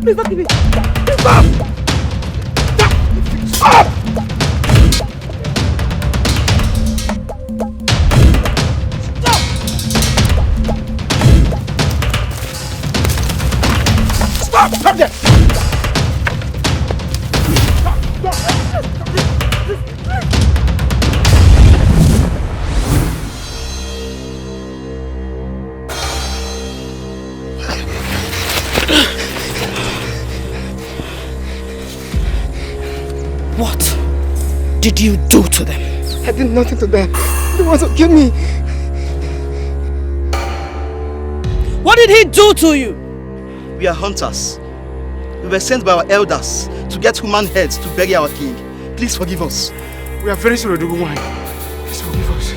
Please don't give me. Stop! Stop! Stop! Stop there! What did you do to them? I did nothing to them. They want to kill me. What did he do to you? We are hunters. We were sent by our elders to get human heads to bury our king. Please forgive us. We are very sorry, Dogunwai. Please forgive us.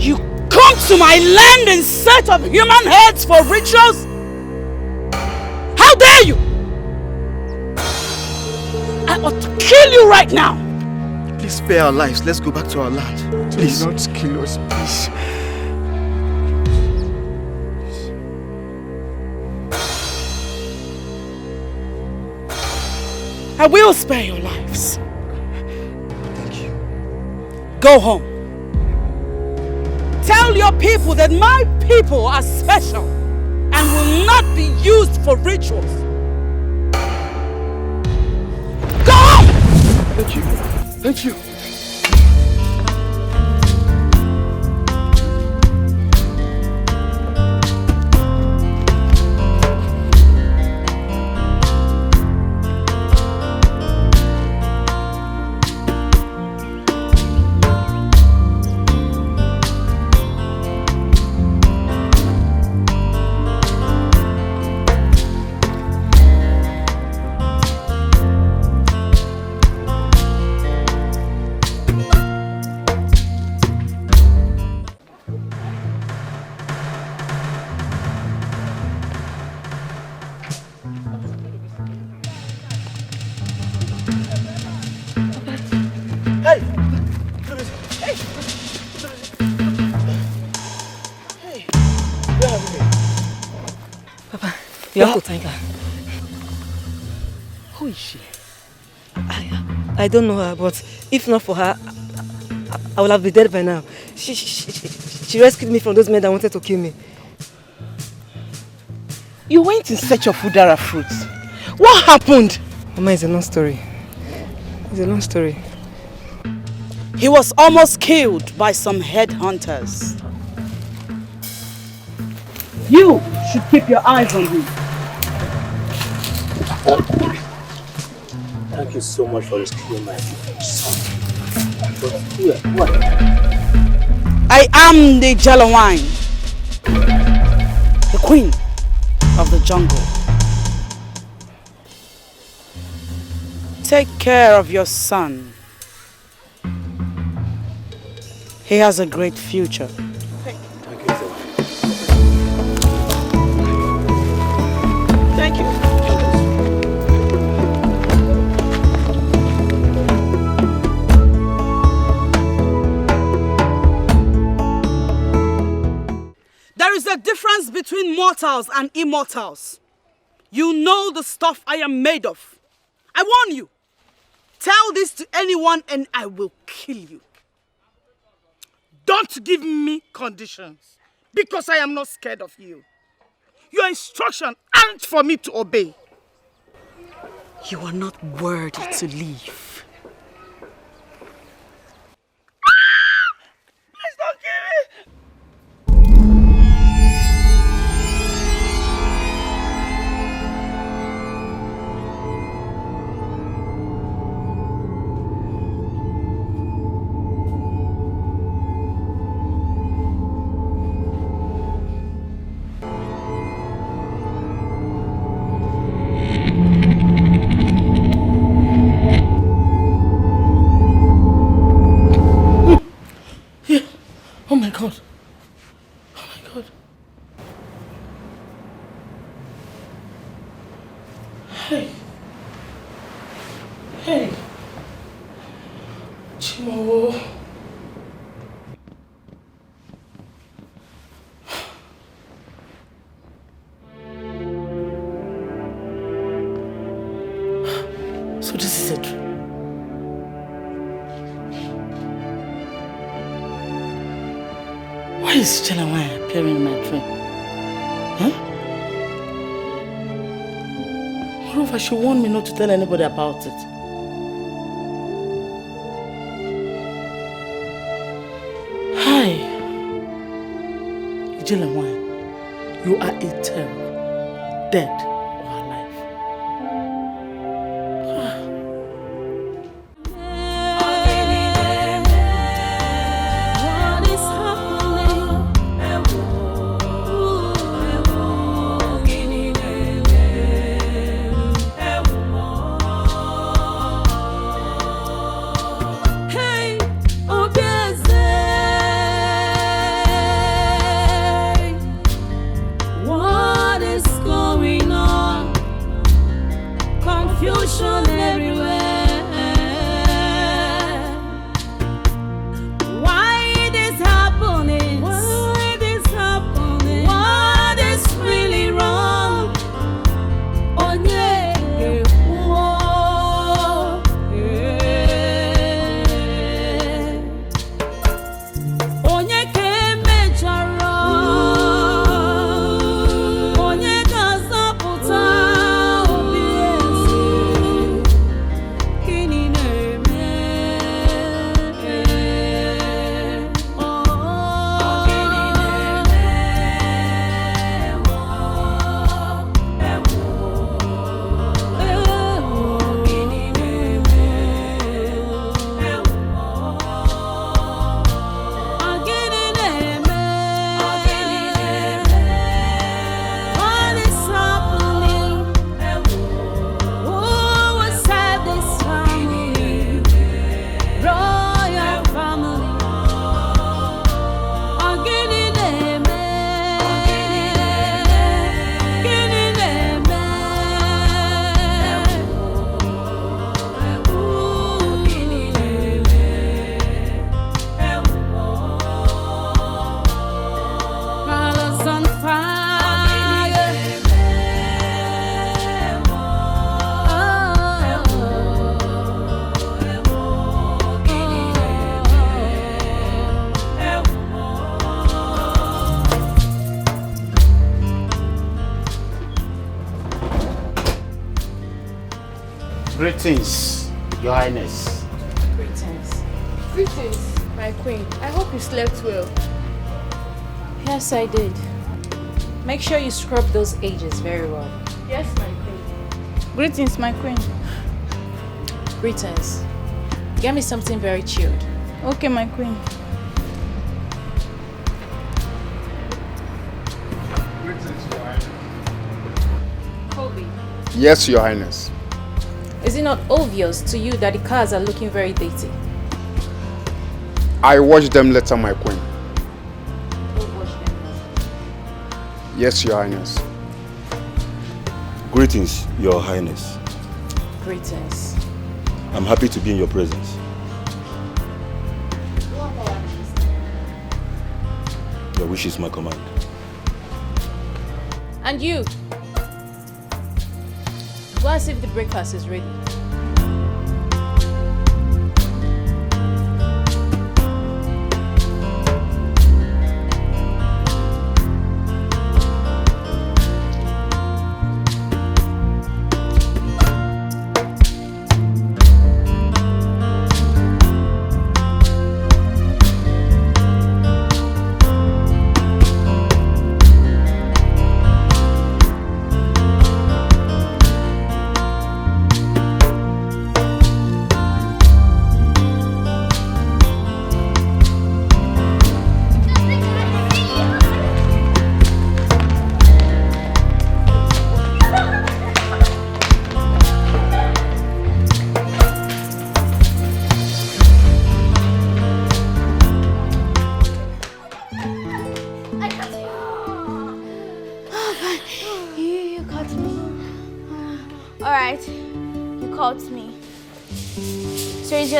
You come to my land in search of human heads for rituals? How dare you! I ought to kill you right now! Please spare our lives. Let's go back to our land. Please. Do not kill us, please. I will spare your lives. Thank you. Go home. Tell your people that my people are special and will not be used for rituals. Go home! Thank you. Thank you. Who is she? I don't know her, but if not for her, I would have been dead by now. She rescued me from those men that wanted to kill me. You went in search of Udara fruits. What happened? Mama, it's a long story. It's a long story. He was almost killed by some headhunters. You should keep your eyes on him. Thank you so much for rescuing my son. But what? I am the Jalawine, the queen of the jungle. Take care of your son. He has a great future. Thank you, sir. Thank you. There is a difference between mortals and immortals. You know the stuff I am made of. I warn you. Tell this to anyone and I will kill you. Don't give me conditions, because I am not scared of you. Your instructions aren't for me to obey. You are not worthy to live. Please don't kill me! Oh my God. Oh my God. Hey. Hey. Chimo. Why is Chelawai appearing in my dream? Huh? Moreover, she warned me not to tell anybody about it. Hi. Chelawai, you are a terror. Dead or alive. Greetings, Your Highness. Greetings. Greetings, my queen. I hope you slept well. Yes, I did. Make sure you scrub those edges very well. Yes, my queen. Greetings, my queen. Greetings. Get me something very chilled. Okay, my queen. Greetings, Your Highness. Kobe, Yes, Your Highness. is it not obvious to you that the cars are looking very dated? I watched them later, my queen. Yes, Your Highness. Greetings, Your Highness. Greetings. I'm happy to be in your presence. Your wish is my command. And you? Go and see if the breakfast is ready.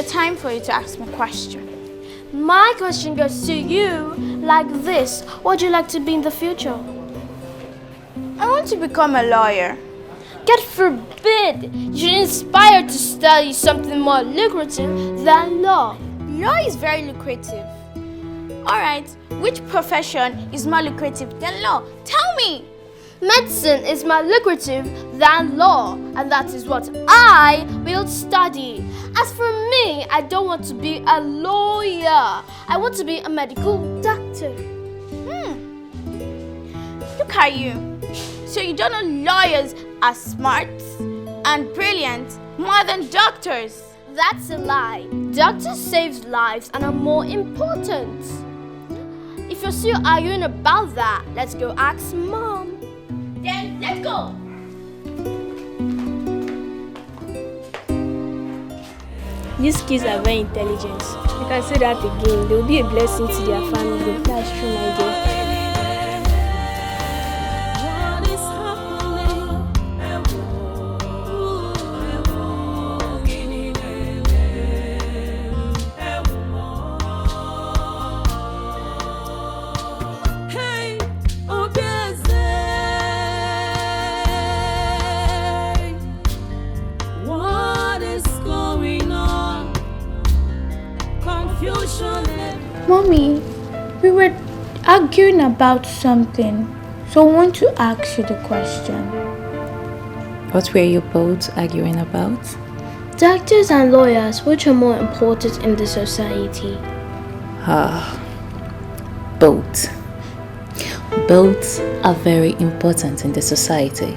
Time for you to ask me a question. My question goes to you like this. What would you like to be in the future? I want to become a lawyer. God forbid you should inspire to study something more lucrative than law. Law is very lucrative. Alright, which profession is more lucrative than law? Tell me! Medicine is more lucrative than law, and that is what I will study. As for me, I don't want to be a lawyer. I want to be a medical doctor. Look at you. So you don't know lawyers are smart and brilliant more than doctors? That's a lie. Doctors save lives and are more important. If you're still arguing about that, let's go ask Mom. Then let's go. These kids are very intelligent. You can say that again. They will be a blessing to their family. That's true, my dear. Mommy, we were arguing about something, so I want to ask you the question. What were you both arguing about? Doctors and lawyers, which are more important in the society? Both. Both are very important in the society.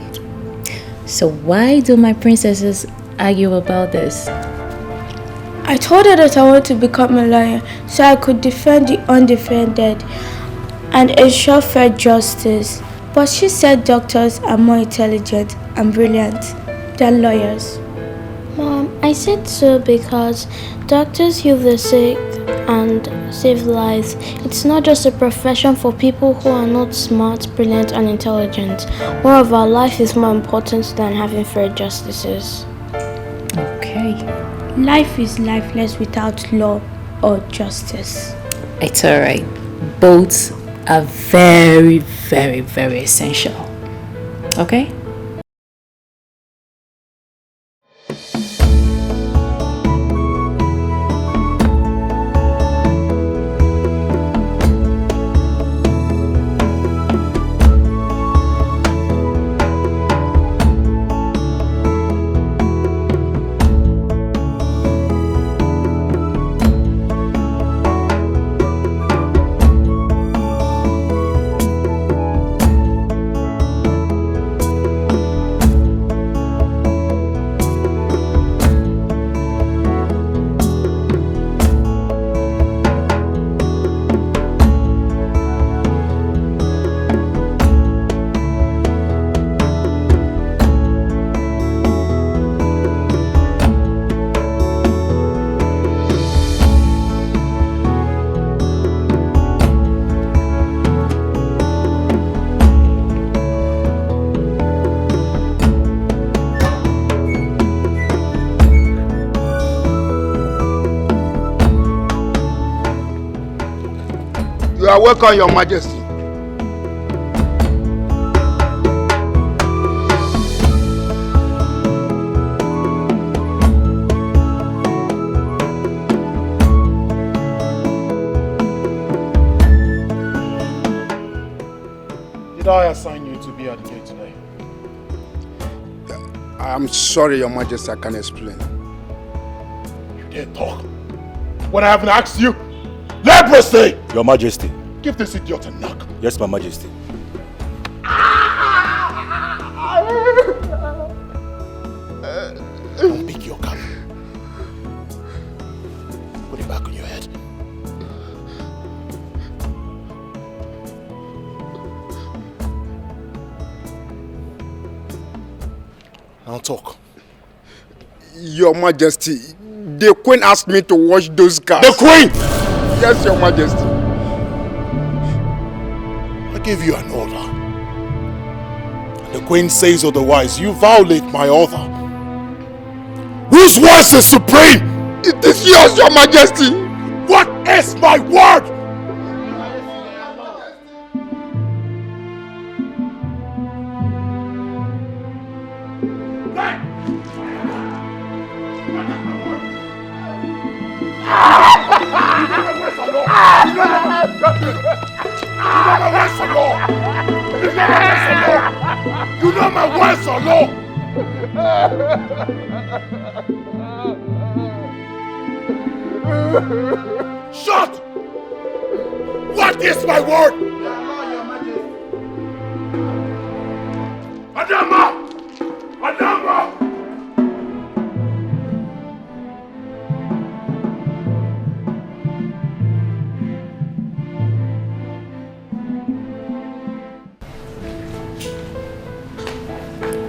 So why do my princesses argue about this? I told her that I want to become a lawyer so I could defend the undefended and ensure fair justice. But she said doctors are more intelligent and brilliant than lawyers. Mom, I said so because doctors heal the sick and save lives. It's not just a profession for people who are not smart, brilliant, and intelligent. Moreover, life is more important than having fair justices. Okay. Life is lifeless without law or justice. It's alright. Both are very, very, very essential. Okay? You are welcome, Your Majesty. Did I assign you to be at the gate today? I'm sorry, Your Majesty, I can't explain. You dare talk when I haven't asked you? Leprosy! Your Majesty. Give this idiot a knock. Yes, my Majesty. Don't pick your cap. Put it back on your head. Now talk. Your Majesty, the Queen asked me to wash those cars. The Queen! Yes, Your Majesty. I give you an order. The Queen says otherwise. You violate my order. Whose voice is supreme? It is yours, Your Majesty. What is my word? You know my words or no? Shut! What is my word? Adama! Adama!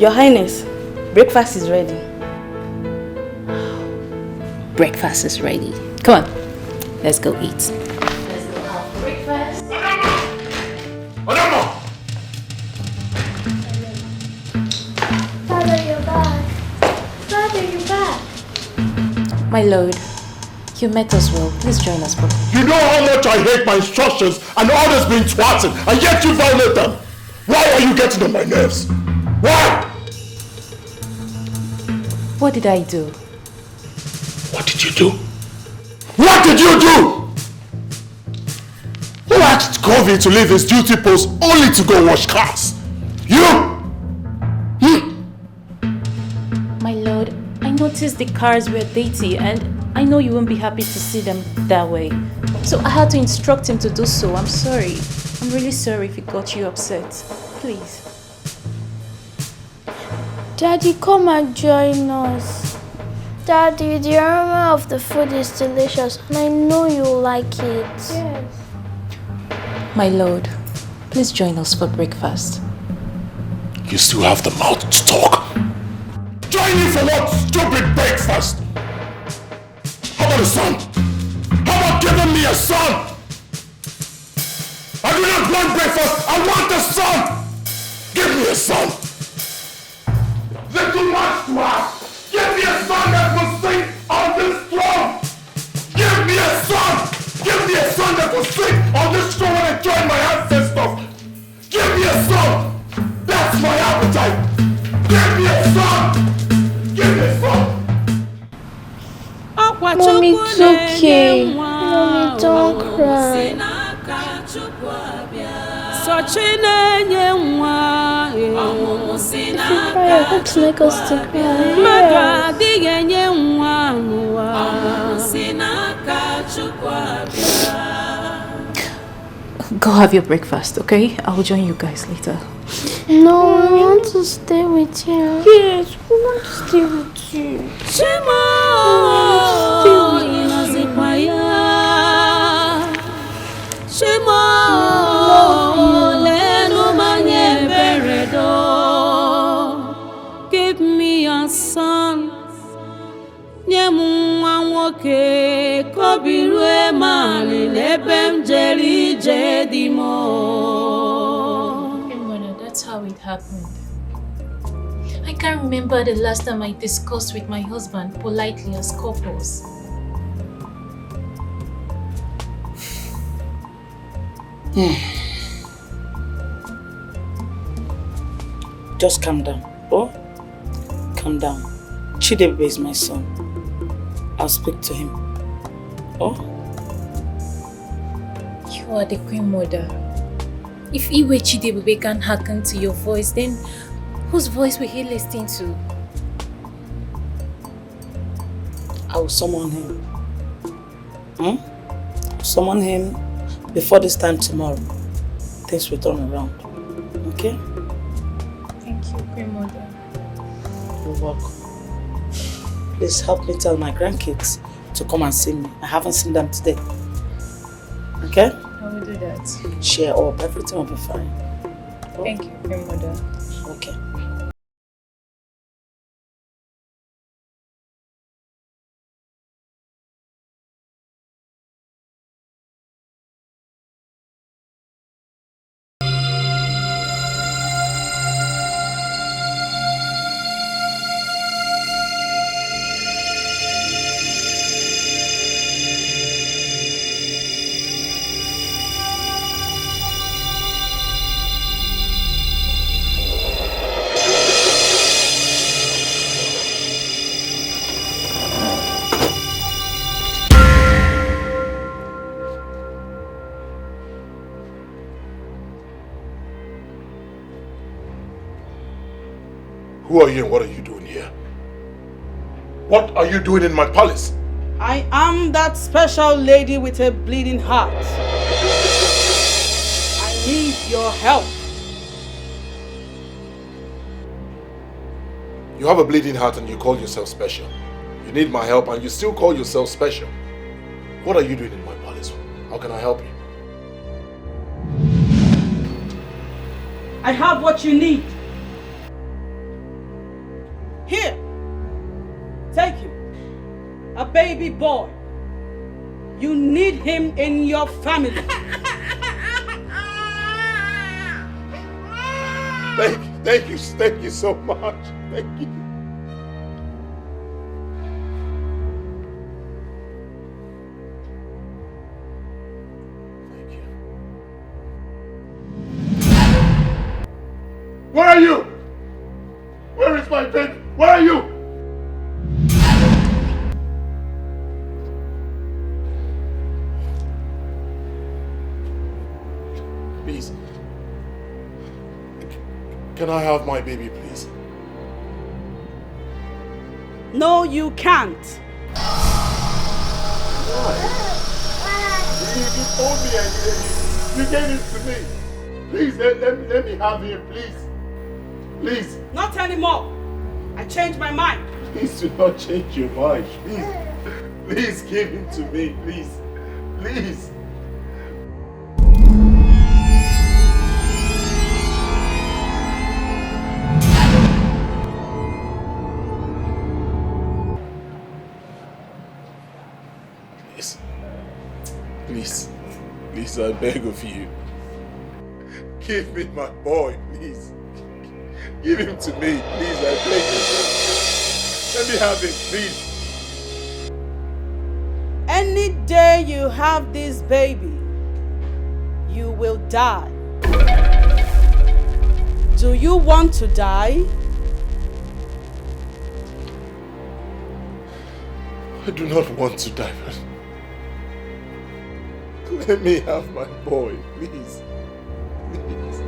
Your Highness, breakfast is ready. Breakfast is ready. Come on, let's go eat. Let's go have breakfast. Adama! Father, you're back. Father, you're back. My lord, you met us well. Please join us, Papa. You know how much I hate my instructions and orders being thwarted, and yet you violate them. Why are you getting on my nerves? Why? What did I do? What did you do? What did you do? Who asked Covey to leave his duty post only to go wash cars? You? My lord, I noticed the cars were dirty and I know you won't be happy to see them that way. So I had to instruct him to do so. I'm sorry. I'm really sorry if it got you upset. Please. Daddy, come and join us. Daddy, the aroma of the food is delicious and I know you'll like it. Yes. My lord, please join us for breakfast. You still have the mouth to talk. Join you for what? Stupid breakfast. How about a son? How about giving me a son? I do not want breakfast. I want a son. Give me a son. Little much to ask. Give me a son that will sing on this throne. Give me a son. Give me a son that will sing on this throne when I join my ancestors. Give me a son. That's my appetite. Give me a son. Give me a son. Mommy, it's okay. Mommy, don't cry. If you cry, you're going to make us to cry. Go have your breakfast, okay? I'll join you guys later. No, I want to stay with you. Yes, we want to stay with you. Give me a son. That's how it happened. I can't remember the last time I discussed with my husband politely as couples. Just calm down. Oh, calm down. Chidebe is my son. I'll speak to him. Oh? You are the queen mother. If Iwe Chidebe can hearken to your voice, then whose voice will he listen to? I will summon him. I'll summon him before this time tomorrow. Things will turn around. Okay? Thank you, queen mother. You're welcome. Please help me tell my grandkids to come and see me. I haven't seen them today. Okay? I will do that. Cheer up. Everything will be fine. Oh? Thank you, queen mother. Okay. Who are you and what are you doing here? What are you doing in my palace? I am that special lady with a bleeding heart. I need your help. You have a bleeding heart and you call yourself special. You need my help and you still call yourself special. What are you doing in my palace? How can I help you? I have what you need. Here, take him. A baby boy. You need him in your family. Thank you so much. Thank you. Where are you? Where is my baby? Where are you? Please. Can I have my baby, please? No, you can't. Why? You told me you gave it to me. Please, let me have him, please. Please. Not anymore. I changed my mind. Please do not change your mind. Please. Please give him to me, please. Please. Please, I beg of you. Give me my boy, please. Give him to me, please, I beg you. Let me have him, please. Any day you have this baby, you will die. Do you want to die? I do not want to die, but let me have my boy, please. Please.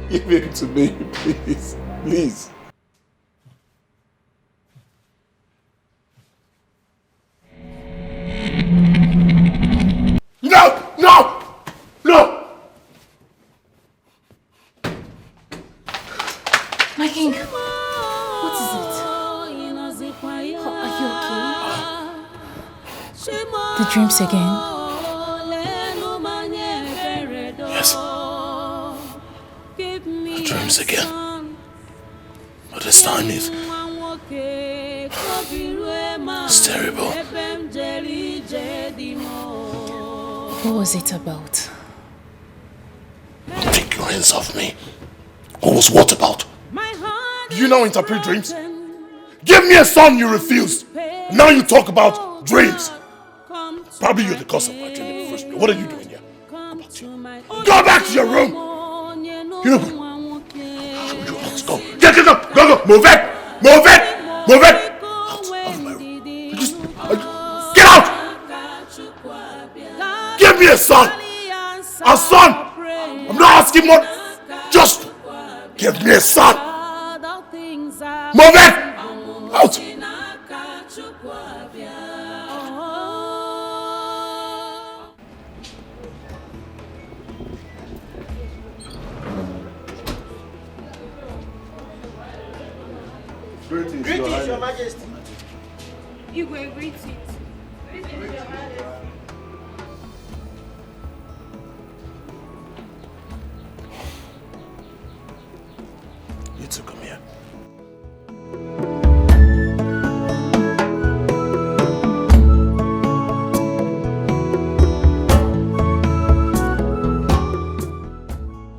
Give him to me, please. Please. No! No! No! My king, what is it? Are you okay? The dreams again? Yes. The dreams again. But this time it's terrible. What was it about? Take your hands off me. What was what about? Do you now interpret dreams? Give me a son, you refused. Now you talk about dreams. Probably you're the cause of my dream in the first place. What are you doing here? Go back to your room. You know, let's go. Get up. Go. Move it. Out of my room. Get out. Give me a son. A son. I'm not asking more. Just give me a son. Move it. Out. Greetings, Your Majesty. You go greetings. Greetings, Your Majesty. You two come here.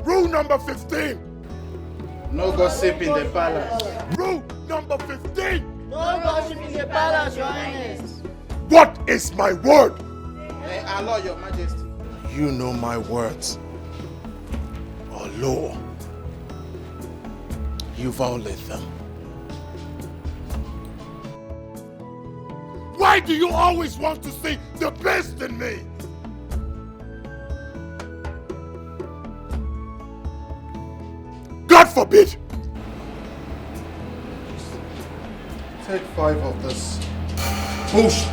Rule number 15. No gossip in the palace. Rule number 15. No gossip in the palace, Your Highness. What is my word? Our law, Your Majesty. You know my words. Or law. You violate them. Why do you always want to see the best in me? God forbid Take 5 of this bullshit.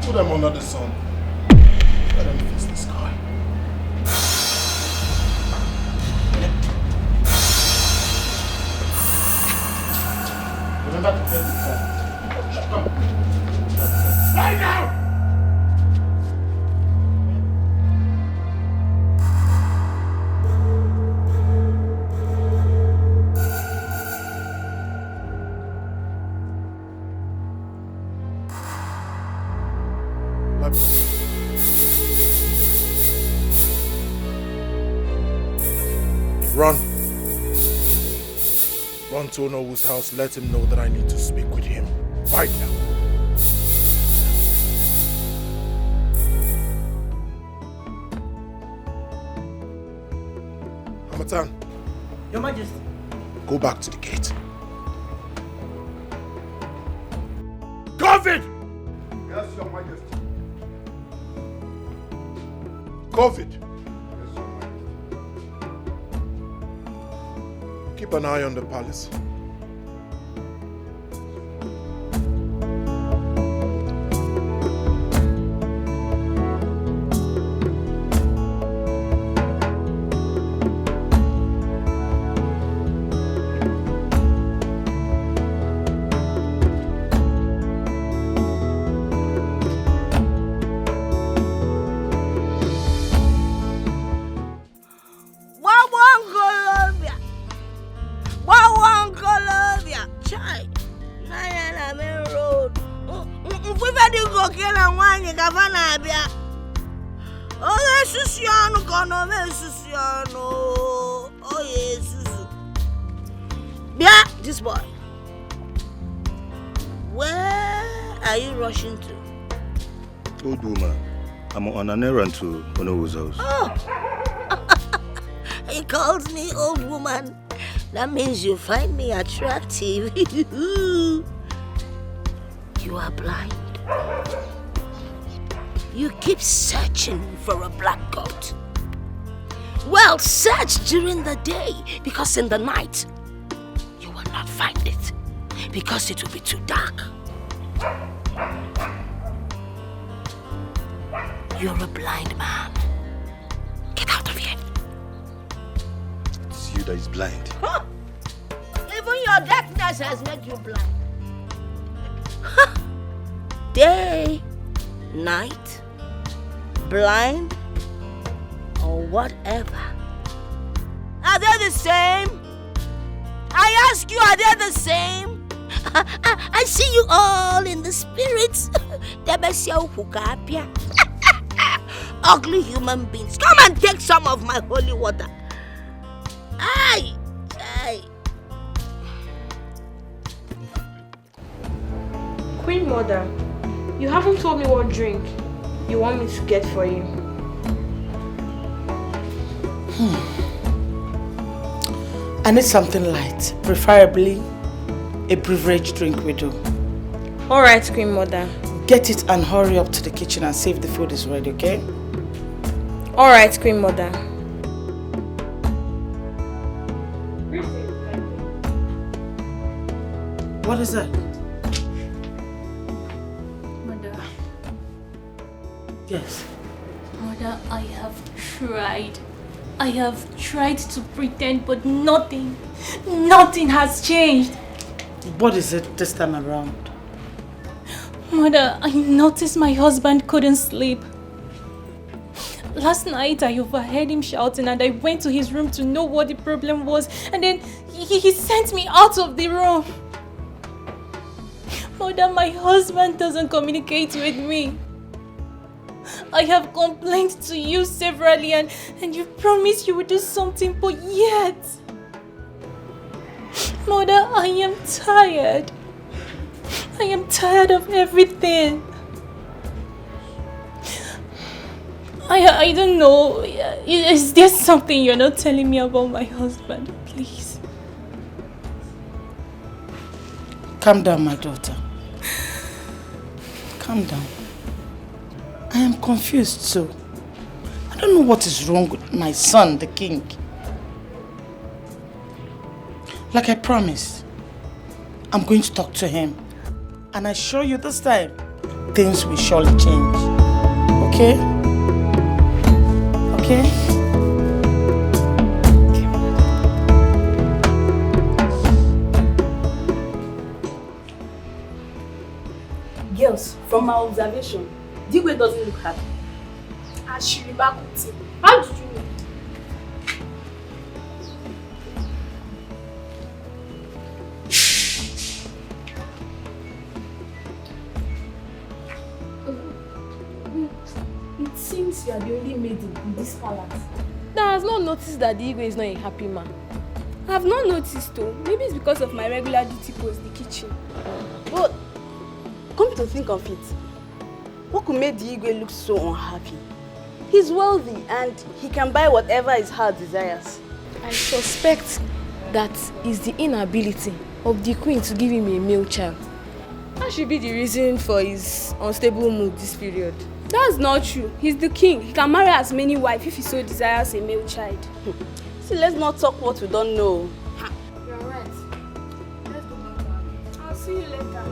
Put them under the sun. Let them face the sky. Remember to face the sun. Come. Lie down! Run. Run to Onowu's house. Let him know that I need to speak with him. Right now. Hamatan. Your Majesty. Go back to the gate. COVID! Yes, Your Majesty. COVID. Keep an eye on the palace. This boy. Where are you rushing to? Old woman, I'm on an errand to Onowu's house. Oh! He calls me old woman. That means you find me attractive. You are blind. You keep searching for a black goat. Well, search during the day, because in the night, you will not find it, because it will be too dark. You're a blind man. Get out of here. It's you that is blind. Huh? Even your darkness has made you blind. Day, night, blind, or whatever. Are they the same? I ask you, are they the same? I see you all in the spirits. Ugly human beings. Come and take some of my holy water. Aye, aye. Queen Mother, you haven't told me what drink you want me to get for you. I need something light, preferably a beverage drink we do. Alright, Queen Mother. Get it and hurry up to the kitchen and see if the food is ready, okay? Alright, Queen Mother. What is that? Mother. Yes. Mother, I have tried. I have tried to pretend, but nothing has changed. What is it this time around? Mother, I noticed my husband couldn't sleep. Last night I overheard him shouting and I went to his room to know what the problem was, and then he sent me out of the room. Mother, my husband doesn't communicate with me. I have complained to you severally and you promised you would do something, but yet... Mother, I am tired. I am tired of everything. I don't know. Is there something you're not telling me about my husband? Please. Calm down, my daughter. Calm down. I am confused too. I don't know what is wrong with my son, the king. Like I promised, I'm going to talk to him And I assure you this time, things will surely change. Okay? Okay? Girls, from my observation, Digwe doesn't look happy. And she remarked with him. How did you know? It seems you are the only maid in this palace that has not noticed that Digwe is not a happy man. I have not noticed though. Maybe it's because of my regular duty post, the kitchen. But come to think of it, what could make Igwe look so unhappy? He's wealthy and he can buy whatever his heart desires. I suspect that is the inability of the queen to give him a male child. That should be the reason for his unstable mood this period. That's not true. He's the king. He can marry as many wives if he so desires a male child. See, let's not talk what we don't know. You're right. Let's go back. I'll see you later.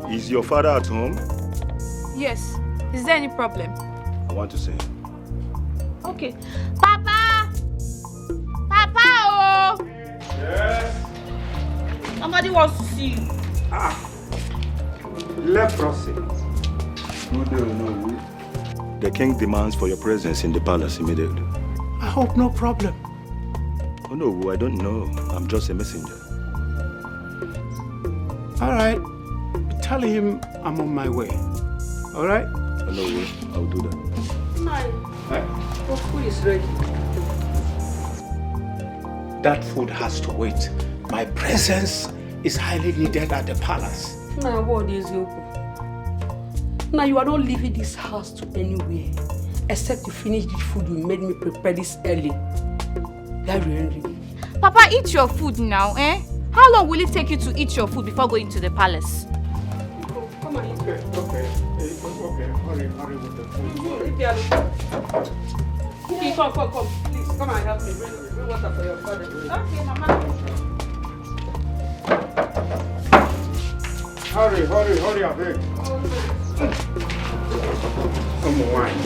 Is your father at home? Yes. Is there any problem? I want to see him. Okay. Papa! Papa! Oh! Yes? Somebody wants to see you. Leprosy. The king demands for your presence in the palace immediately. I hope no problem. Oh no, I don't know. I'm just a messenger. All right. Tell him I'm on my way. All right? Oh no, I'll do that. Your food is ready. That food has to wait. My presence is highly needed at the palace. Now, what is your? Now, you are not leaving this house to anywhere except to finish the food you made me prepare this early. Papa, eat your food now, eh? How long will it take you to eat your food before going to the palace? Come on, eat. Okay. Hurry with the food. Okay, come. Please, come and help me. Bring water for your father. Okay, Mama. Hurry, I beg. Some wine.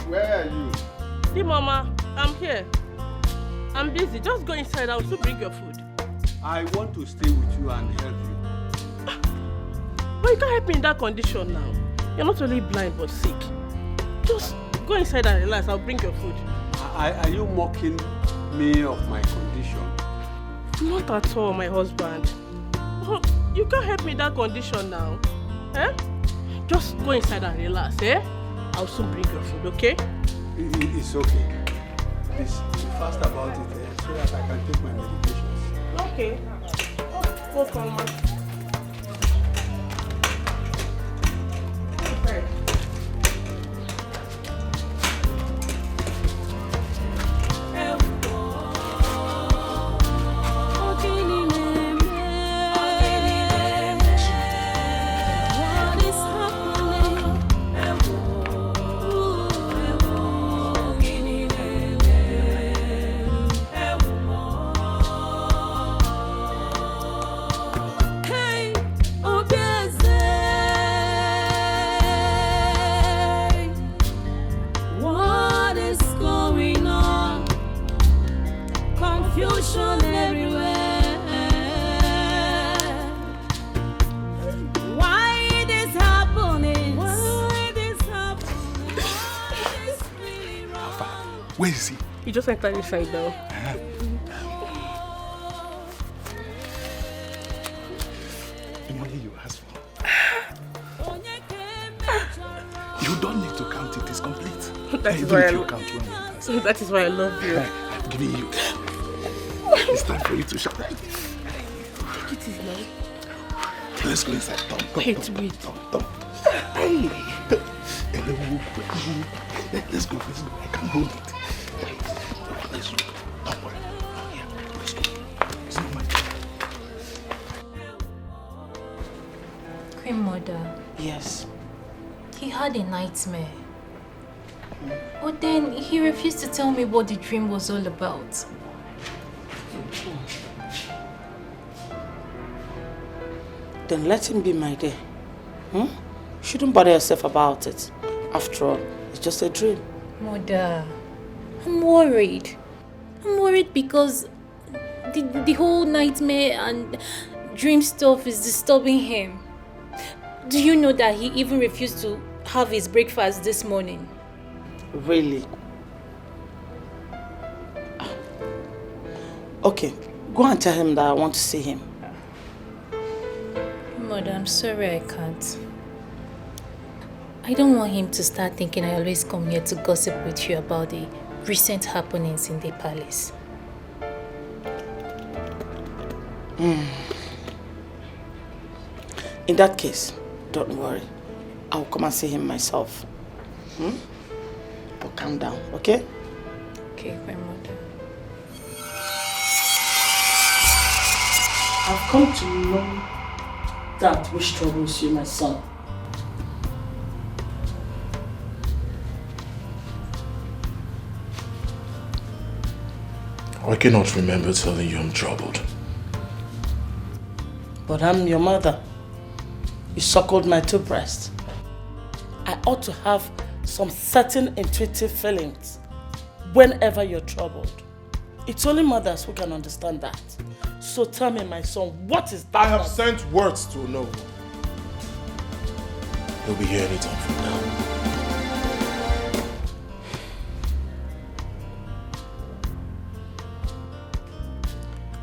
Where are you? See, Mama, I'm here. I'm busy. Just go inside. I'll soon bring your food. I want to stay with you and help you. But you can't help me in that condition now. You're not only blind but sick. Just go inside and relax. I'll bring your food. Are you mocking me of my condition? Not at all, my husband. Oh, you can't help me in that condition now. Eh? Just go inside and relax, eh? I'll soon bring your food, okay? It's okay. Please, be fast about it so that I can take my medications. Okay. Welcome, ma. Hey! Where is he? He just entered inside now. The money you asked for. You don't need to count it. It's complete. That is why I love you. I'm giving you. It's time for you to shout. Take it easy now. Let's go inside. Wait. Hey. Let's go. I can't hold it. Let's go. Don't worry. Yeah. Let's go. It's not my Queen Mother. Yes. He had a nightmare. But then he refused to tell me what the dream was all about. Then let him be, my dear. Shouldn't bother yourself about it. After all, it's just a dream. Mother, I'm worried. I'm worried because the whole nightmare and dream stuff is disturbing him. Do you know that he even refused to have his breakfast this morning? Really? Okay, go and tell him that I want to see him. Mother, I'm sorry I can't. I don't want him to start thinking I always come here to gossip with you about the recent happenings in the palace. In that case, don't worry. I'll come and see him myself. But calm down, okay? Okay, my mother. I've come to know that which troubles you, my son. I cannot remember telling you I'm troubled. But I'm your mother. You suckled my two breasts. I ought to have some certain intuitive feelings whenever you're troubled. It's only mothers who can understand that. So tell me, my son, what is that? I have sent words to Novo. He'll be here anytime from now.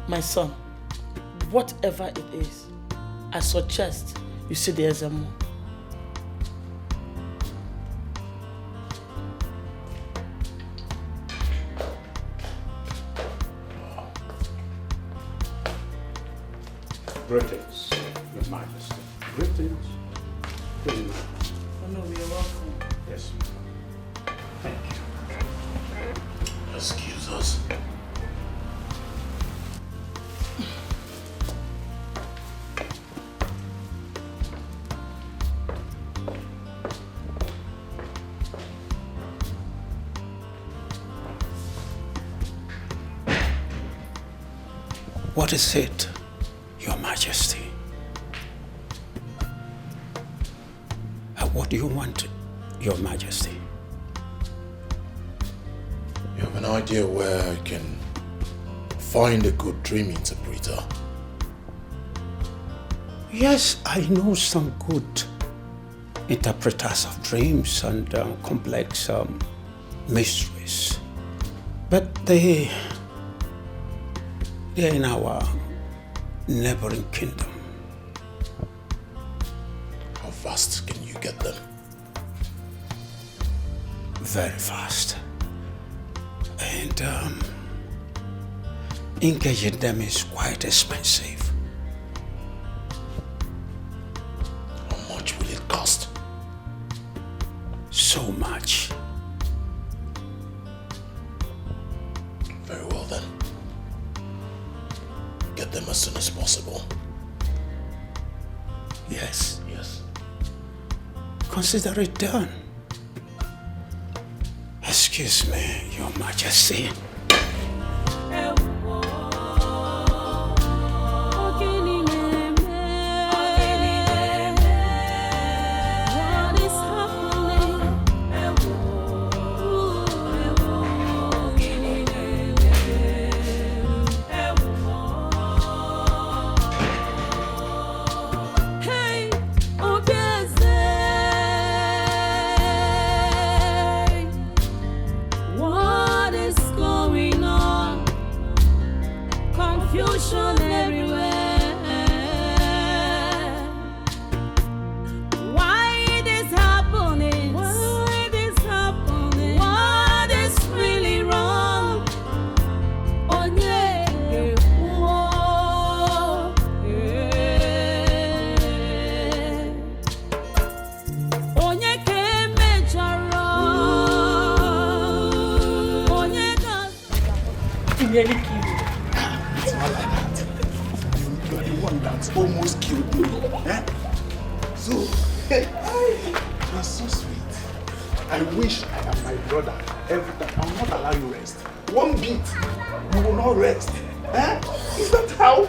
My son, whatever it is, I suggest you see the Ezemo. Greetings, Your Majesty. Greetings. Oh no, you're welcome. Yes. Thank you. Excuse us. What is it, Your Majesty? What do you want, Your Majesty? You have an idea where I can find a good dream interpreter? Yes, I know some good interpreters of dreams and complex mysteries. But they're in our neighboring kingdom. How fast can you get them? Very fast. And engaging them is quite expensive. How much will it cost? So much. Very well then. Get them as soon as possible. Yes. Yes. Consider it done. Excuse me, Your Majesty. What nearly killed me. It's not like that. You are the one that almost killed me. Eh? So, hey, you are so sweet. I wish I am my brother every time. I will not allow you rest. One beat, you will not rest. Eh? Is that how?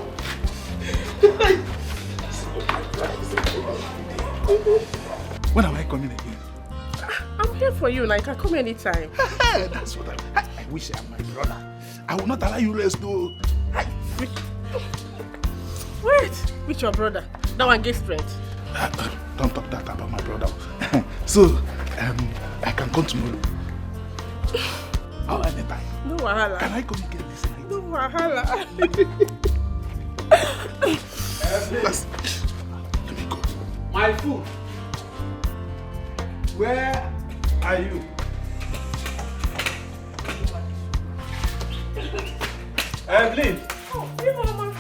When am I coming again? I'm here for you, and I can come anytime. That's what I wish I am my brother. I will not allow you rest though. Wait, with your brother? That one gets strength. Don't talk that about my brother. So, I can come tomorrow. Or anytime. No wahala. Can I come again this night? No wahala. Let me go. My food. Where are you? Evelyn. Oh, hey, Mama.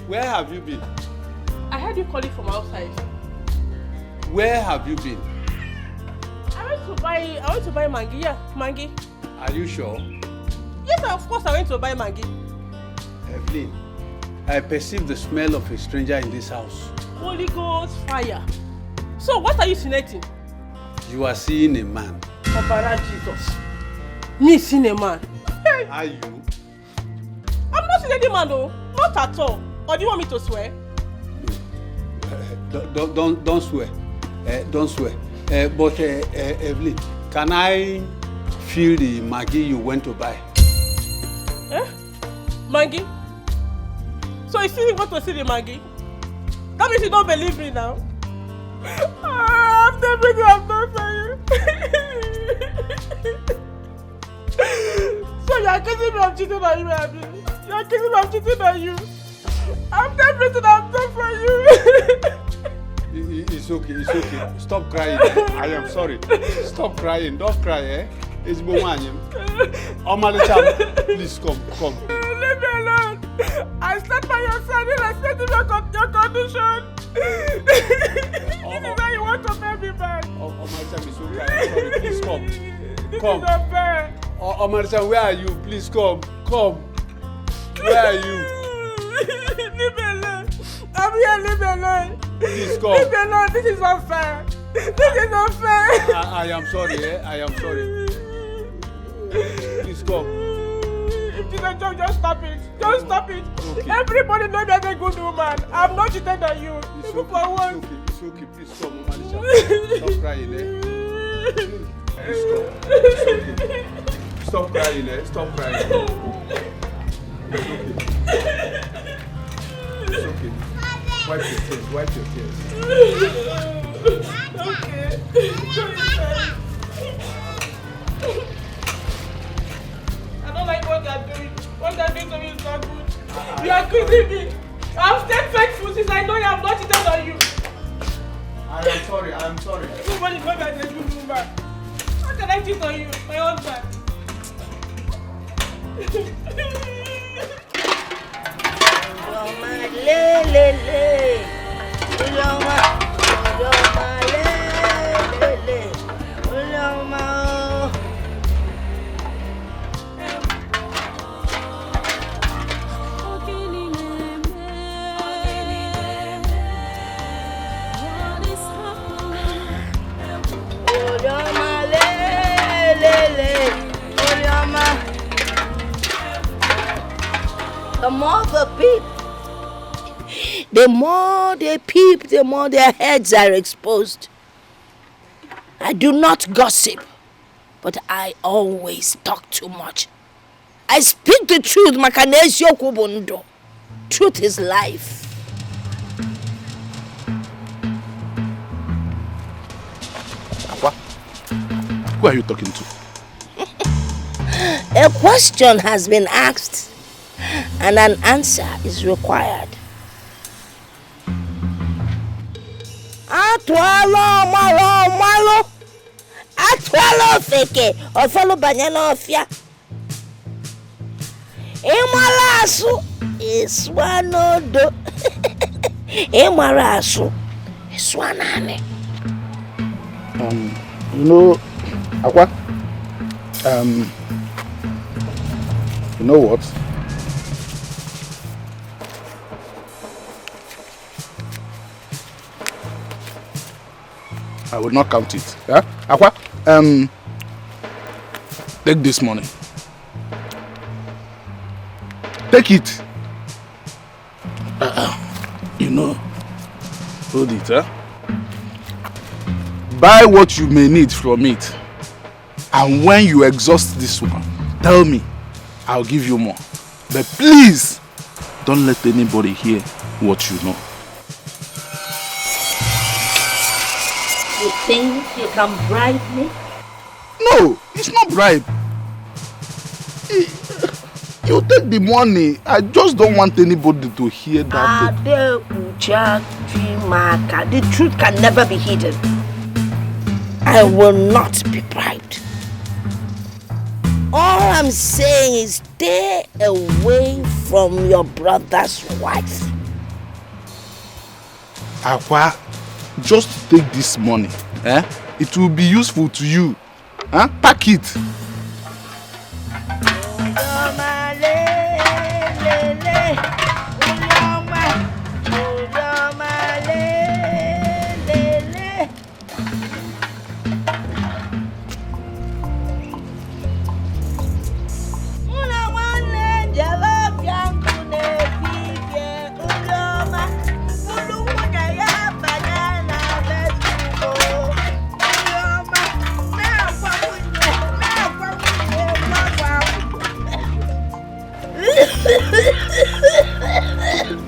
Where have you been? I heard you calling from outside. Where have you been? I went to buy Maggi. Yeah, Maggi. Are you sure? Yes, of course I went to buy Maggi. Evelyn, I perceive the smell of a stranger in this house. Holy Ghost fire. So what are you insinuating? You are seeing a man. Opera Jesus. Me seeing a man. Hey. Are you? I'm not seeing any man though. Not at all. Or do you want me to swear? Don't swear. Don't swear. But Evelyn, can I feel the Maggi you went to buy? Maggi? So you still want to see the Maggi? That means you don't believe me now. After everything I've done for you. So you are accusing me of cheating on you, Abby? You are accusing me of cheating on you? After everything I've done for you. It's okay, it's okay. Stop crying. I am sorry. Stop crying. Don't cry, eh? It's Mwanyim. Omalicham, please come. Leave me alone. I stand by your side and I stand in your condition. This is how you want to pay me back. Omalicham is okay. I'm sorry. Please come. This is not fair. Omalicham, where are you? Please come. Where are you? Leave me alone. I'm here, leave me alone. Please come. Leave me alone. This is unfair. This is unfair. I am sorry, eh? I am sorry. Please come. If it's a joke, just stop it. Just stop it. Okay. Everybody knows you're a good woman. I'm not cheating on you. It's Even okay. for once. It's okay. Please come, Omalicham. Stop crying, eh? Please come. It's okay. Stop crying, eh? Stop crying. It's okay. It's okay. Wipe your tears. Okay. I don't like what they're doing. What they're doing to me is not good. You are accusing me. I've stayed faithful since I know you have not cheated on you. I am sorry. Nobody knows that a good woman. How can I cheat on you, my husband? The more they peep, the more their heads are exposed. I do not gossip, but I always talk too much. I speak the truth, Makanesio Kubundo. Truth is life. Apa, who are you talking to? A question has been asked, and an answer is required. Malo. Atwalo feke, ofalo banyana ofia. Emalasu iswanodo. Emarasu iswanane. You know, Aqua, you know what? I will not count it. Yeah? Aqua, take this money. Take it. You know, hold it, huh? Buy what you may need from it. And when you exhaust this one, tell me, I'll give you more. But please, don't let anybody hear what you know. You think you can bribe me? No, it's not bribe. You take the money. I just don't want anybody to hear that. The truth can never be hidden. I will not be bribed. All I'm saying is stay away from your brother's wife. Aqua, just take this money. It will be useful to you. Pack it.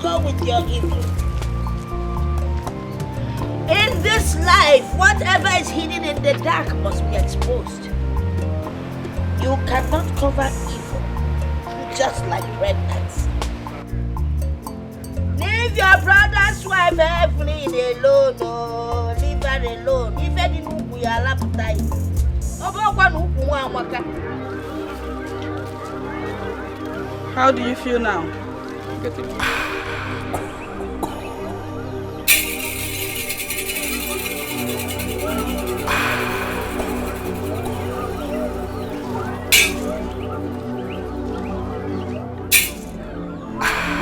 Go with your evil. In this life, whatever is hidden in the dark must be exposed. You cannot cover evil, just like pregnancy. Leave your brother's wife Evelyn alone, oh, leave her alone. If any move we are appetite. How do you feel now?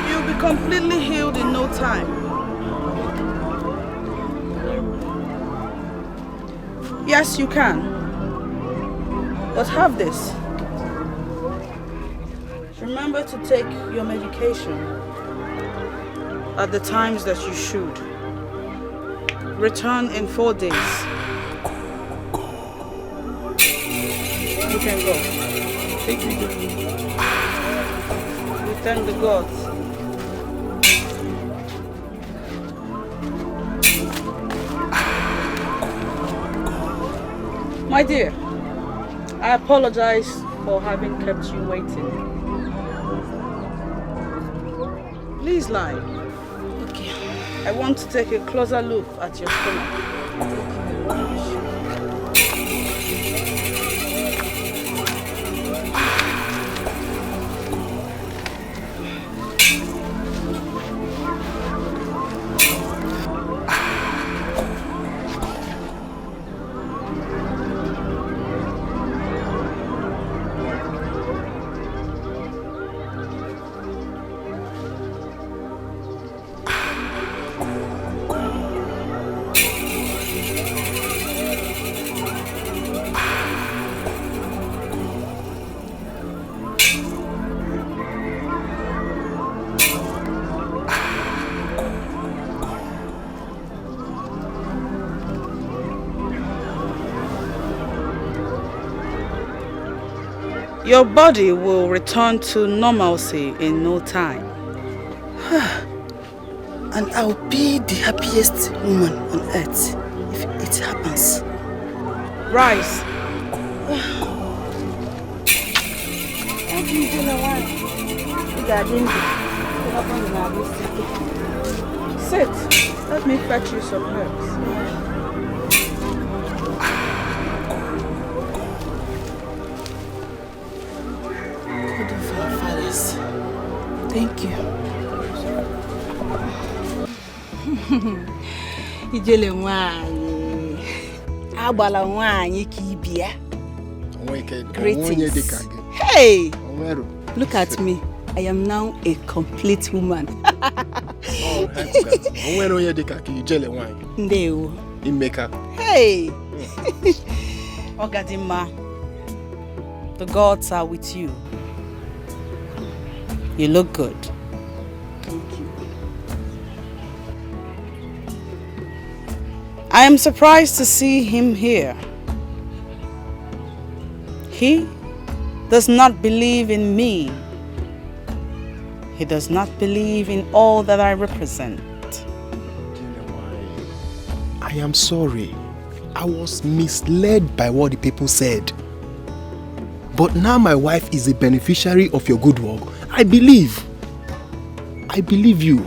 You'll be completely healed in no time. Yes, you can. But have this. Remember to take your medication at the times that you should. Return in 4 days. You can go. Thank you. We thank the gods. My dear, I apologize for having kept you waiting. Please lie. Okay. I want to take a closer look at your stomach. Your body will return to normalcy in no time. And I'll be the happiest woman on earth if it happens. Rise. Sit. Let me fetch you some herbs. Thank you. Ijele nwaanyị. Agbala nwaanyị ka ibia. Greetings. Hey! Look at me. I am now a complete woman. Ndeo. Hey! Ogadima, the gods are with you. You look good. Thank you. I am surprised to see him here. He does not believe in me. He does not believe in all that I represent. I am sorry. I was misled by what the people said. But now my wife is a beneficiary of your good work. I believe. I believe you.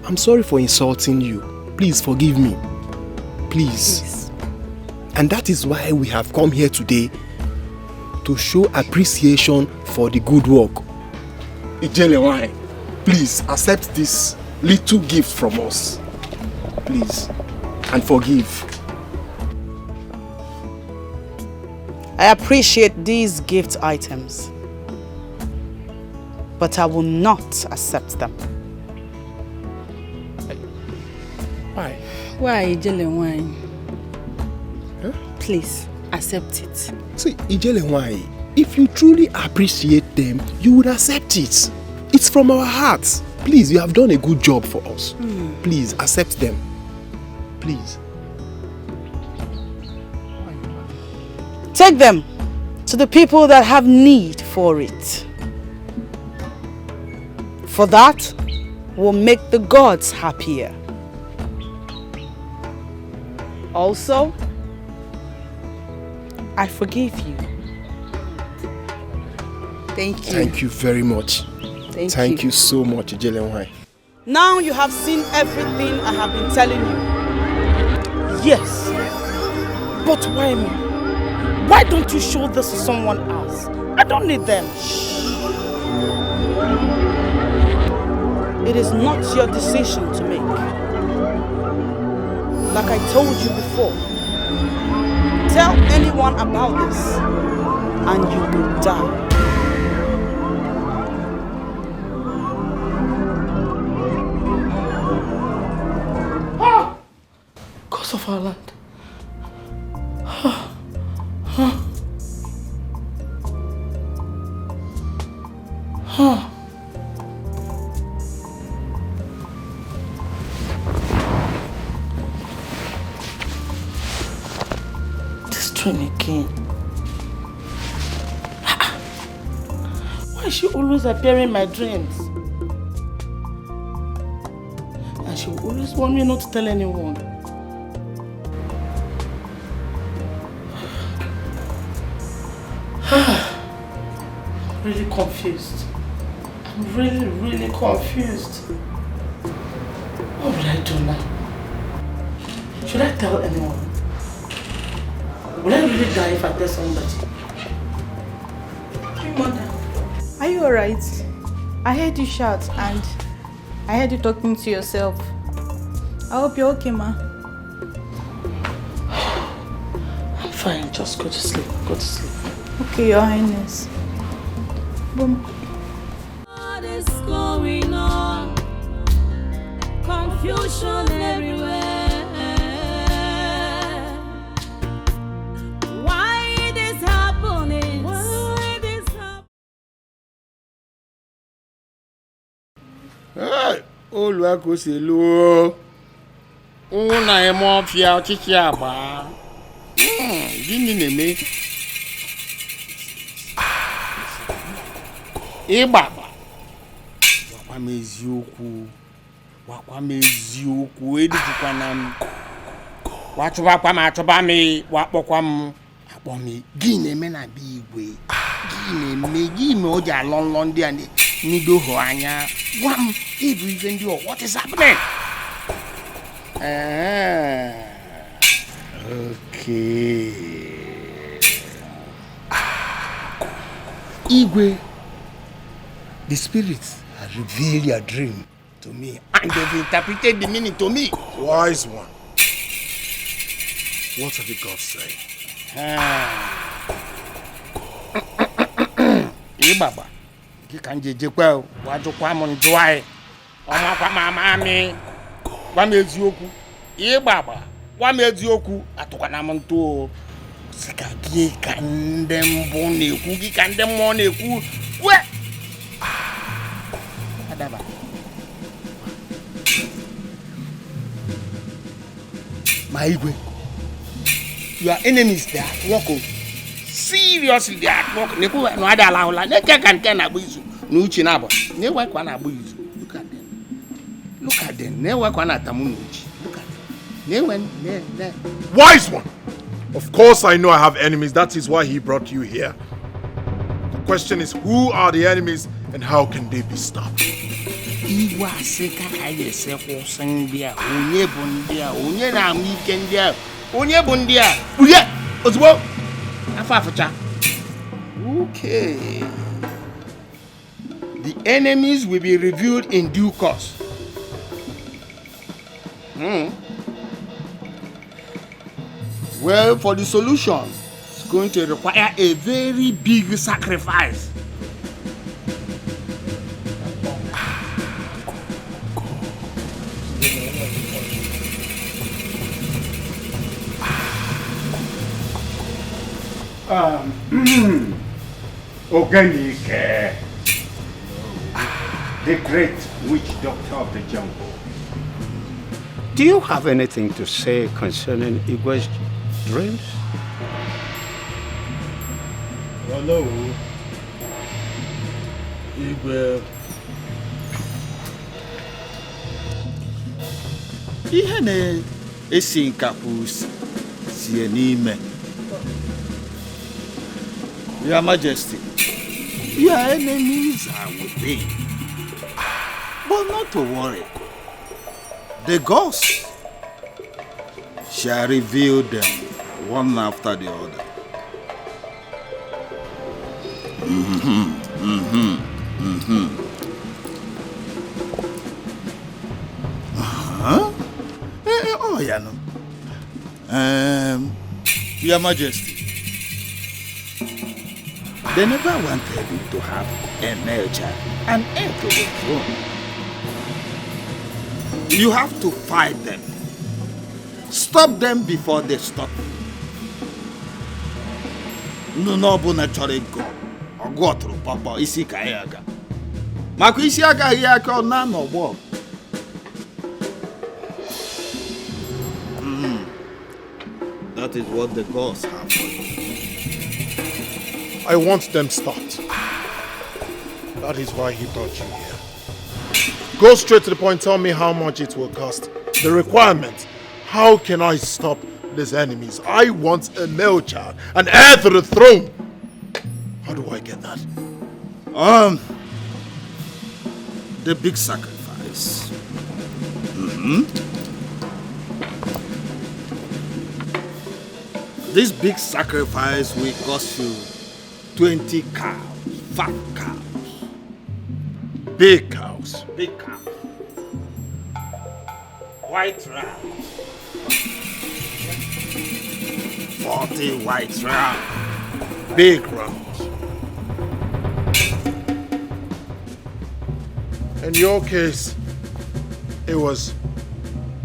I'm sorry for insulting you. Please forgive me. Please. And that is why we have come here today to show appreciation for the good work. Ijelewai, please accept this little gift from us. Please. And forgive. I appreciate these gift items, but I will not accept them. Why? Why, Ijelewai? Huh? Please, accept it. See, Ijelewai, if you truly appreciate them, you would accept it. It's from our hearts. Please, you have done a good job for us. Please, accept them. Please. Take them to the people that have need for it. For that will make the gods happier. Also, I forgive you. Thank you. Thank you very much. Thank you so much, Ijelewai. Now you have seen everything I have been telling you. Yes. But why me? Why don't you show this to someone else? I don't need them. It is not your decision to make. Like I told you before, tell anyone about this and you will die. Cause of our land. This train again. Why is she always appearing in my dreams? And she will always want me not to tell anyone. Really confused. I'm really confused. What will I do now? Should I tell anyone? Will I really die if I tell somebody? Mother, are you alright? I heard you shout and I heard you talking to yourself. I hope you're okay, ma. I'm fine, just go to sleep. Go to sleep. Okay, Your Highness. Boom. What is going on? Confusion everywhere. Why this happening? Why this happening? Hey, Oluwakoselu. Una emo fia ochichi aba. Gini neme? Ịgbagba gwakwa m eziokwu edujikwana m wachụbakwa m achụba m wakpọkwa m akpọ m gị na-eme na be igwe gị na-eme o ji alọ nlọ ndị a n'idoho anya gwa m ịbụ ife ndị ọ what is happening? Okay. Igwe, the spirits have revealed your dream to me and they've interpreted the meaning to me. Wise one. What have the gods say? Baba. You can get well. What you come on dry? Mama, what made you? Baba. What made you? Atuanamanto. Sikaki can them bone, cookie can them money. Where? Adaba. My way. Your enemies there, walk. Seriously, they are walking. They go no other allow. They can abuse you. No chinabo. They work one abuse you. Look at them. Look at them. They work one at tamunuchi. Look at them. They went there. Wise one. Of course, I know I have enemies. That is why he brought you here. The question is, who are the enemies and how can they be stopped? Iwa seka ayese ko sandia. Onye bundia. Onye na mikendia. Onye bundia. Uye. Ozbo. Afafacha. Okay. The enemies will be reviewed in due course. Well, for the solution, it's going to require a very big sacrifice. Oganike, the great witch doctor of the jungle. Do you have anything to say concerning Igwe's dreams? Hello, Igwe. Ihe na-esi nkapụ sie n'ime. Your Majesty, your enemies are within. But not to worry. The ghosts shall reveal them one after the other. Oh, yeah, no. Your Majesty, they never wanted you to have a male child, an heir to the throne. You have to fight them. Stop them before they stop you. No, naturally go. Or go through Papa isi kayaga. Mako isi aga yaka na no bo. That is what the gods have for you. I want them stopped. That is why he brought you here. Go straight to the point. Tell me how much it will cost. The requirement. How can I stop these enemies? I want a male child, an heir to the throne. How do I get that? The big sacrifice. This big sacrifice will cost you 20 cows, fat cows. Big cows. Big cows. White rams. 40 white rams. Big rams. In your case, it was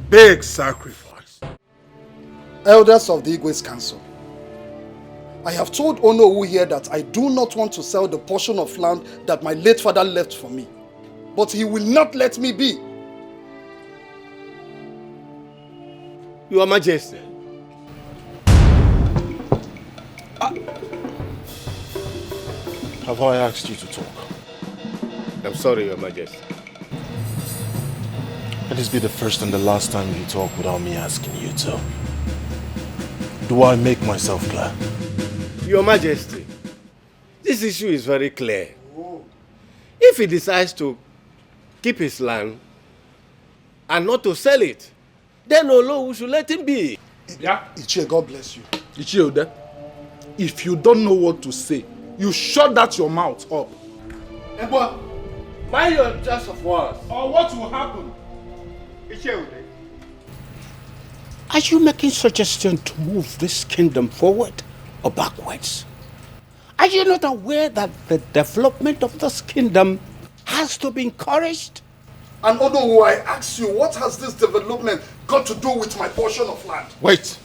big sacrifice. Elders of the Igwe's Council, I have told Onowu here that I do not want to sell the portion of land that my late father left for me. But he will not let me be. Your Majesty. Have I asked you to talk? I'm sorry, Your Majesty. Let this be the first and the last time you talk without me asking you to. Do I make myself clear? Your Majesty, this issue is very clear. If he decides to keep his land and not to sell it, then Olowu should let him be. Yeah. Ichie, God bless you. Ichie, if you don't know what to say, you shut that your mouth up. Ebo, mind your choice of words. Or what will happen? Ichie, are you making suggestion to move this kingdom forward or backwards? Are you not aware that the development of this kingdom has to be encouraged? And Onowu, I ask you, what has this development got to do with my portion of land? Wait.